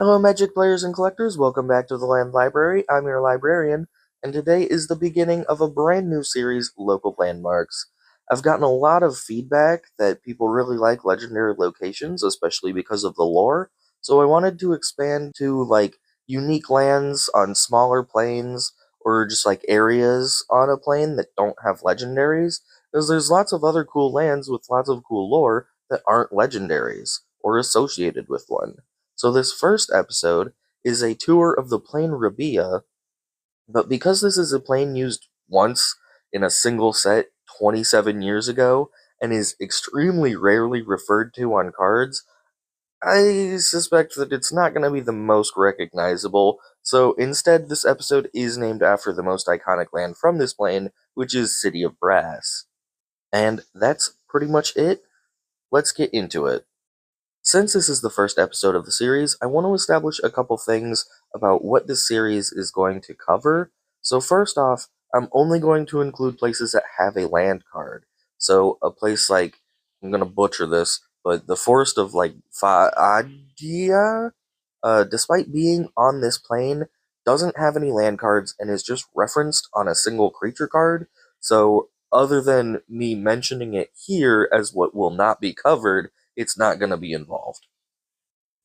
Hello, Magic players and collectors. Welcome back to the Land Library. I'm your librarian, and today is the beginning of a brand new series, Local Landmarks. I've gotten a lot of feedback that people really like legendary locations, especially because of the lore, so I wanted to expand to, unique lands on smaller plains, or just, areas on a plane that don't have legendaries, because there's lots of other cool lands with lots of cool lore that aren't legendaries, or associated with one. So this first episode is a tour of the plane Rabiah, but because this is a plane used once in a single set 27 years ago and is extremely rarely referred to on cards, I suspect that it's not going to be the most recognizable, so instead this episode is named after the most iconic land from this plane, which is City of Brass. And that's pretty much it. Let's get into it. Since this is the first episode of the series, I want to establish a couple things about what this series is going to cover. So first off, I'm only going to include places that have a land card. So a place like, I'm going to butcher this, but the Forest of Faadia, despite being on this plane, doesn't have any land cards and is just referenced on a single creature card. So other than me mentioning it here as what will not be covered, it's not going to be involved.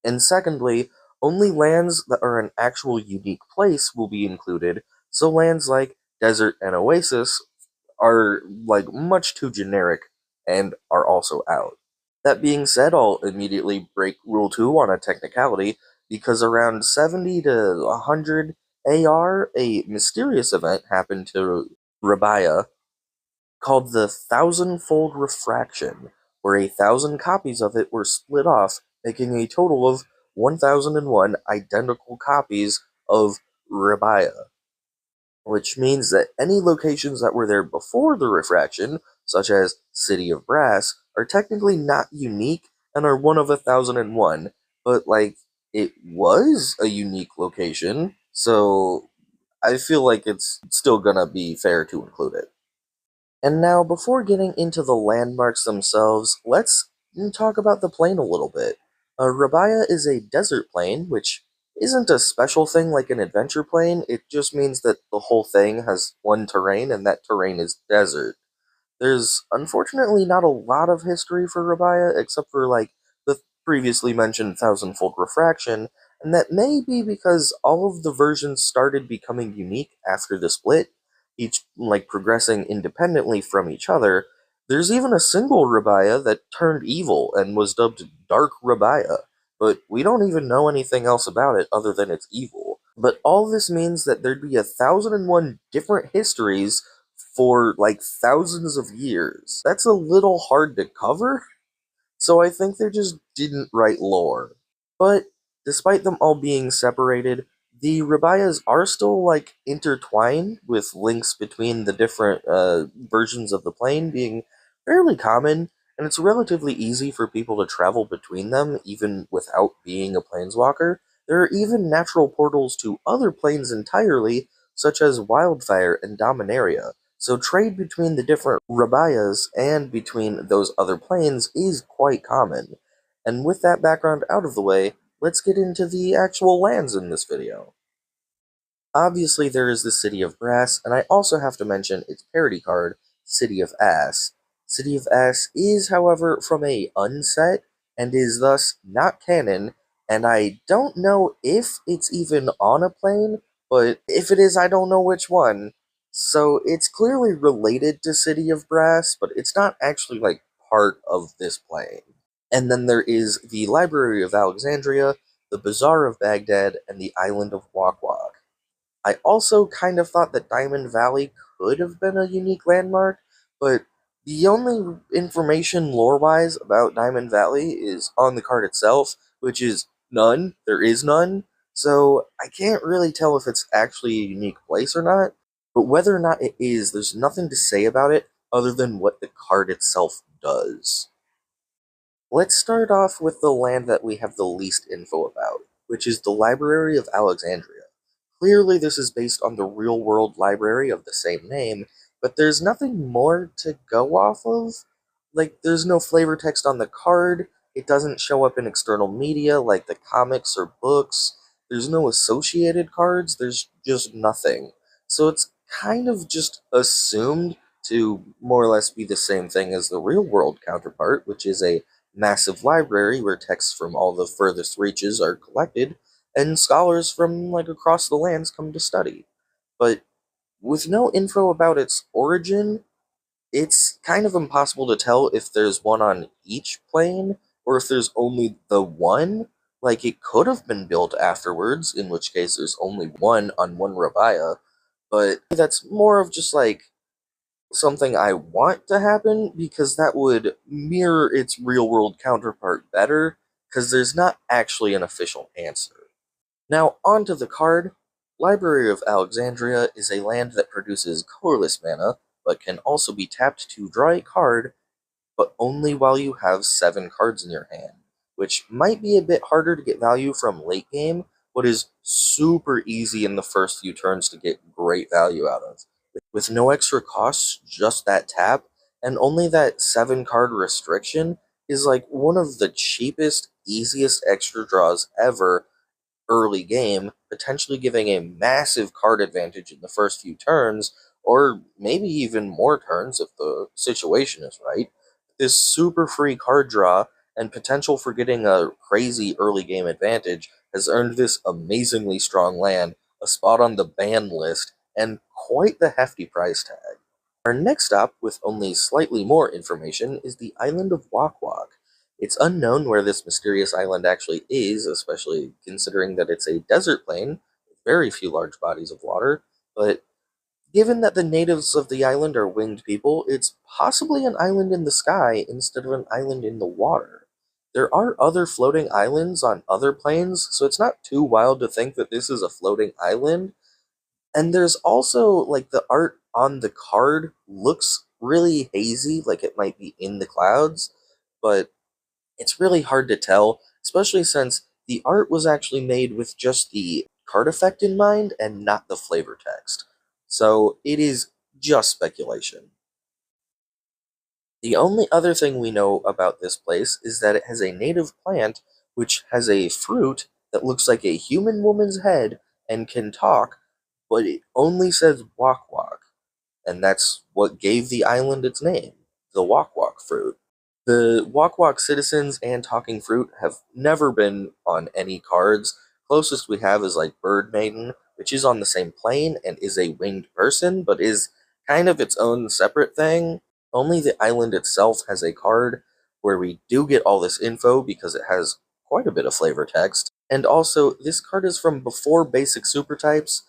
And secondly, only lands that are an actual unique place will be included, so lands like Desert and Oasis are much too generic and are also out. That being said, I'll immediately break Rule 2 on a technicality, because around 70 to 100 AR, a mysterious event happened to Rabiah called the Thousandfold Refraction, where 1,000 copies of it were split off, making a total of 1,001 identical copies of Rabiah, which means that any locations that were there before the refraction, such as City of Brass, are technically not unique and are one of 1,001, but it was a unique location, so I feel like it's still gonna be fair to include it. And now, before getting into the landmarks themselves, let's talk about the plane a little bit. Rabiah is a desert plane, which isn't a special thing like an adventure plane, it just means that the whole thing has one terrain, and that terrain is desert. There's unfortunately not a lot of history for Rabiah, except for the previously mentioned thousandfold refraction, and that may be because all of the versions started becoming unique after the split, each progressing independently from each other. There's even a single Rabiah that turned evil and was dubbed Dark Rabiah, but we don't even know anything else about it other than it's evil. But all this means that there'd be 1,001 different histories for thousands of years. That's a little hard to cover, so I think they just didn't write lore. But despite them all being separated, the Rabiahs are still intertwined, with links between the different versions of the plane being fairly common, and it's relatively easy for people to travel between them even without being a planeswalker. There are even natural portals to other planes entirely, such as Wildfire and Dominaria, so trade between the different Rabiahs and between those other planes is quite common. And with that background out of the way, let's get into the actual lands in this video. Obviously, there is the City of Brass, and I also have to mention its parody card, City of Ass. City of Ass is, however, from a unset, and is thus not canon, and I don't know if it's even on a plane, but if it is, I don't know which one. So it's clearly related to City of Brass, but it's not actually, part of this plane. And then there is the Library of Alexandria, the Bazaar of Baghdad, and the Island of Wak Wak. I also kind of thought that Diamond Valley could have been a unique landmark, but the only information lore-wise about Diamond Valley is on the card itself, which is none. There is none. So I can't really tell if it's actually a unique place or not, but whether or not it is, there's nothing to say about it other than what the card itself does. Let's start off with the land that we have the least info about, which is the Library of Alexandria. Clearly, this is based on the real-world library of the same name, but there's nothing more to go off of. There's no flavor text on the card, It doesn't show up in external media like the comics or books. There's no associated cards, there's just nothing. So it's kind of just assumed to more or less be the same thing as the real world counterpart, which is a massive library where texts from all the furthest reaches are collected, and scholars from like across the lands come to study. But with no info about its origin, it's kind of impossible to tell if there's one on each plane or if there's only the one. Like, it could have been built afterwards, in which case there's only one on one Rabiah, but that's more of just like something I want to happen because that would mirror its real world counterpart better, because there's not actually an official answer. Now, on to the card. Library of Alexandria is a land that produces colorless mana, but can also be tapped to draw a card, but only while you have 7 cards in your hand, which might be a bit harder to get value from late game, but is super easy in the first few turns to get great value out of. With no extra costs, just that tap, and only that 7 card restriction, is like one of the cheapest, easiest extra draws ever early game, potentially giving a massive card advantage in the first few turns, or maybe even more turns if the situation is right. This super free card draw and potential for getting a crazy early game advantage has earned this amazingly strong land a spot on the ban list and quite the hefty price tag. Our next stop, with only slightly more information, is the island of Wak Wak. It's unknown where this mysterious island actually is, especially considering that it's a desert plain with very few large bodies of water, but given that the natives of the island are winged people, it's possibly an island in the sky instead of an island in the water. There are other floating islands on other planes, so it's not too wild to think that this is a floating island, and there's also, like, the art on the card looks really hazy, like it might be in the clouds, but it's really hard to tell, especially since the art was actually made with just the card effect in mind and not the flavor text. So it is just speculation. The only other thing we know about this place is that it has a native plant which has a fruit that looks like a human woman's head and can talk, but it only says Wak Wak, and that's what gave the island its name, the Wak Wak fruit. The Wak Wak citizens and talking fruit have never been on any cards. Closest we have is like Bird Maiden, which is on the same plane and is a winged person, but is kind of its own separate thing. Only the island itself has a card where we do get all this info because it has quite a bit of flavor text. And also, this card is from before basic super types,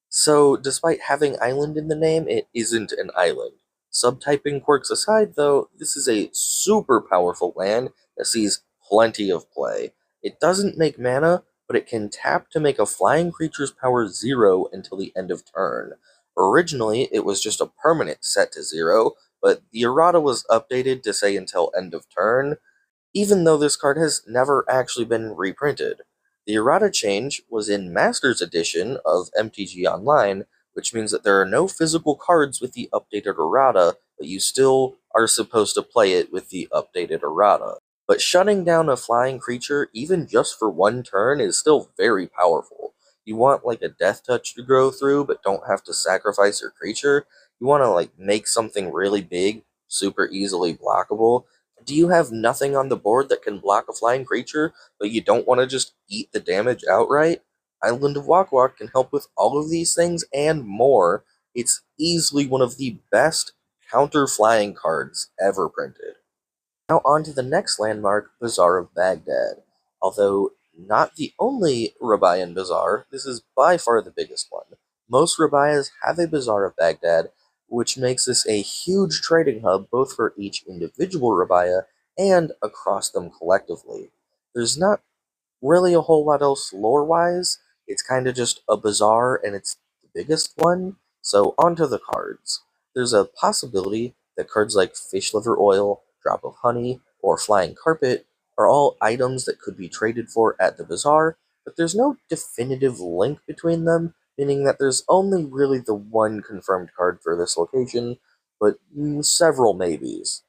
so, despite having island in the name, it isn't an island. Subtyping quirks aside, though, this is a super powerful land that sees plenty of play. It doesn't make mana, but it can tap to make a flying creature's power 0 until the end of turn. Originally, it was just a permanent set to 0, but the errata was updated to say until end of turn, even though this card has never actually been reprinted. The errata change was in Master's Edition of MTG Online, which means that there are no physical cards with the updated errata, but you still are supposed to play it with the updated errata. But shutting down a flying creature, even just for one turn, is still very powerful. You want like a death touch to grow through, but don't have to sacrifice your creature. You want to like make something really big, super easily blockable. Do you have nothing on the board that can block a flying creature, but you don't want to just eat the damage outright? Island of Wak Wak can help with all of these things and more. It's easily one of the best counter flying cards ever printed. Now on to the next landmark, Bazaar of Baghdad. Although not the only Rabian bazaar, this is by far the biggest one. Most Rabias have a Bazaar of Baghdad, which makes this a huge trading hub both for each individual Rabiah and across them collectively. There's not really a whole lot else lore-wise. It's kind of just a bazaar, and it's the biggest one. So onto the cards. There's a possibility that cards like Fish Liver Oil, Drop of Honey, or Flying Carpet are all items that could be traded for at the bazaar, but there's no definitive link between them, meaning that there's only really the one confirmed card for this location, but several maybes.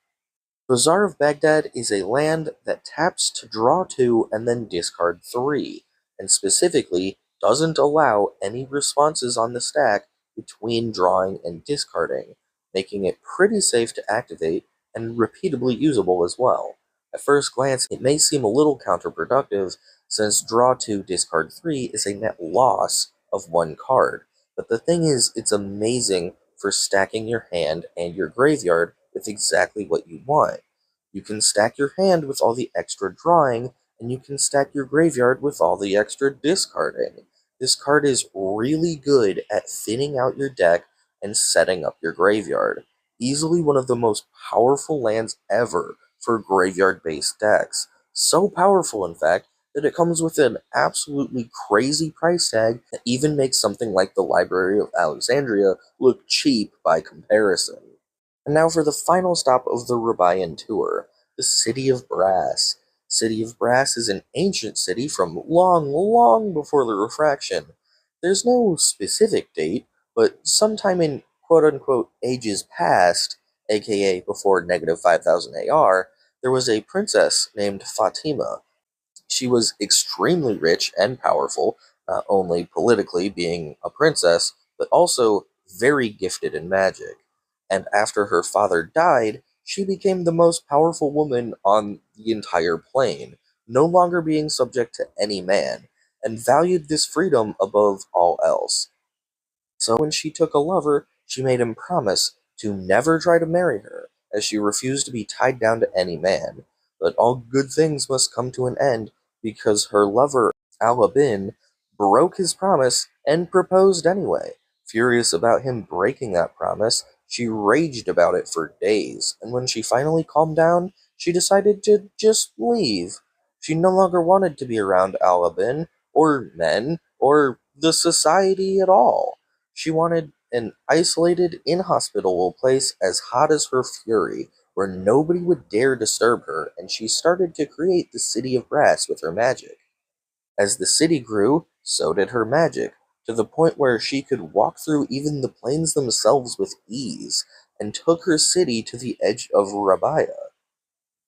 Bazaar of Baghdad is a land that taps to draw 2 and then discard 3, and specifically doesn't allow any responses on the stack between drawing and discarding, making it pretty safe to activate and repeatably usable as well. At first glance, it may seem a little counterproductive since draw 2, discard 3 is a net loss of 1 card, but the thing is, it's amazing for stacking your hand and your graveyard with exactly what you want. You can stack your hand with all the extra drawing, and you can stack your graveyard with all the extra discarding. This card is really good at thinning out your deck and setting up your graveyard. Easily one of the most powerful lands ever for graveyard-based decks. So powerful, in fact, that it comes with an absolutely crazy price tag that even makes something like the Library of Alexandria look cheap by comparison. And now for the final stop of the Rabiah tour, the City of Brass. City of Brass is an ancient city from long, long before the Refraction. There's no specific date, but sometime in quote-unquote ages past, aka before negative 5000 AR, there was a princess named Fatima. She was extremely rich and powerful, not only politically being a princess, but also very gifted in magic. And after her father died, she became the most powerful woman on the entire plane, no longer being subject to any man, and valued this freedom above all else. So when she took a lover, she made him promise to never try to marry her, as she refused to be tied down to any man. But all good things must come to an end, because her lover, Alabin, broke his promise and proposed anyway. Furious about him breaking that promise, she raged about it for days, and when she finally calmed down, she decided to just leave. She no longer wanted to be around Alabin, or men, or the society at all. She wanted an isolated, inhospitable place as hot as her fury, where nobody would dare disturb her, and she started to create the City of Brass with her magic. As the city grew, so did her magic, to the point where she could walk through even the plains themselves with ease, and took her city to the edge of Rabiah.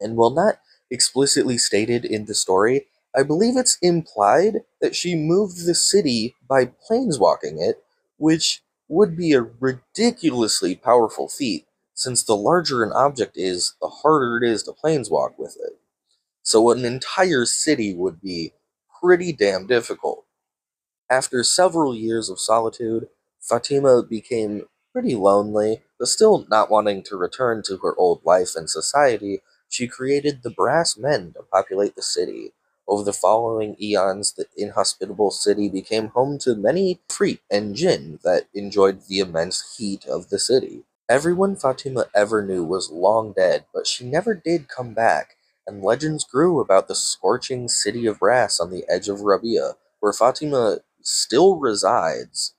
And while not explicitly stated in the story, I believe it's implied that she moved the city by planeswalking it, which would be a ridiculously powerful feat, since the larger an object is, the harder it is to planeswalk with it. So an entire city would be pretty damn difficult. After several years of solitude, Fatima became pretty lonely, but still not wanting to return to her old life and society, she created the Brass Men to populate the city. Over the following eons, the inhospitable city became home to many Freet and Jinn that enjoyed the immense heat of the city. Everyone Fatima ever knew was long dead, but she never did come back, and legends grew about the scorching city of brass on the edge of Rabiah, where Fatima still resides.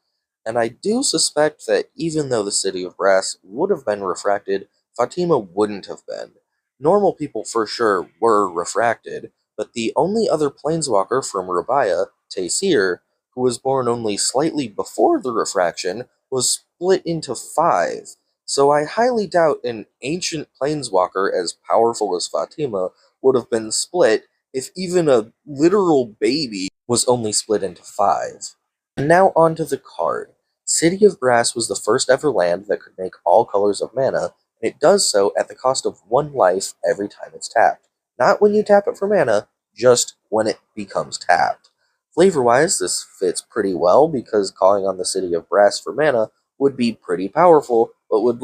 And I do suspect that even though the city of brass would have been refracted, Fatima wouldn't have been. Normal people for sure were refracted, but the only other planeswalker from Rabiah, Taysir, who was born only slightly before the refraction, was split into 5. So I highly doubt an ancient planeswalker as powerful as Fatima would have been split if even a literal baby was only split into 5. And now on to the card. City of Brass was the first ever land that could make all colors of mana, and it does so at the cost of 1 life every time it's tapped. Not when you tap it for mana, just when it becomes tapped. Flavor-wise, this fits pretty well because calling on the City of Brass for mana would be pretty powerful, but would,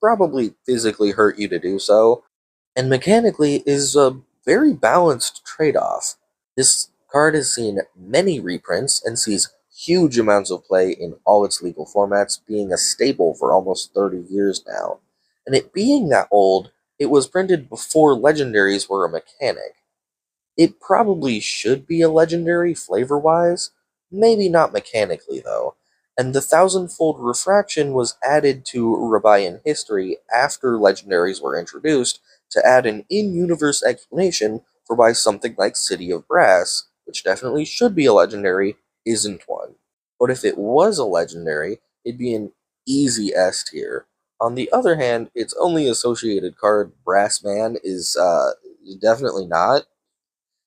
probably physically hurt you to do so. And mechanically is a very balanced trade-off. This card has seen many reprints and sees huge amounts of play in all its legal formats, being a staple for almost 30 years now. And it being that old, it was printed before legendaries were a mechanic. It probably should be a legendary flavor-wise, maybe not mechanically though, and the thousandfold refraction was added to Rabian history after legendaries were introduced to add an in-universe explanation for why something like City of Brass, which definitely should be a legendary, isn't one. But if it was a legendary, it'd be an easy S tier. On the other hand, its only associated card, Brass Man, is definitely not.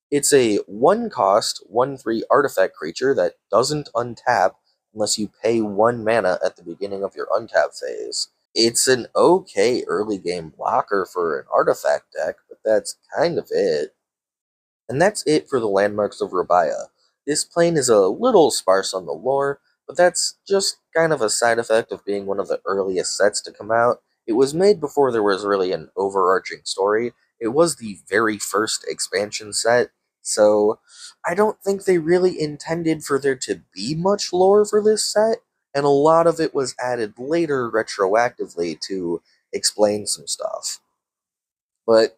It's a 1 cost, 1/3 artifact creature that doesn't untap unless you pay 1 mana at the beginning of your untap phase. It's an okay early game blocker for an artifact deck, but that's kind of it. And that's it for the landmarks of Rabiah. This plane is a little sparse on the lore, but that's just kind of a side effect of being one of the earliest sets to come out. It was made before there was really an overarching story. It was the very first expansion set, so I don't think they really intended for there to be much lore for this set, and a lot of it was added later retroactively to explain some stuff. But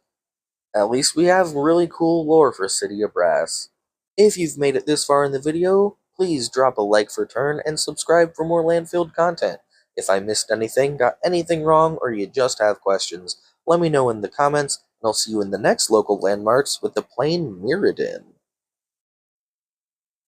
at least we have really cool lore for City of Brass. If you've made it this far in the video, please drop a like for turn and subscribe for more Landfield content. If I missed anything, got anything wrong, or you just have questions, let me know in the comments, and I'll see you in the next local landmarks with the plane Mirrodin.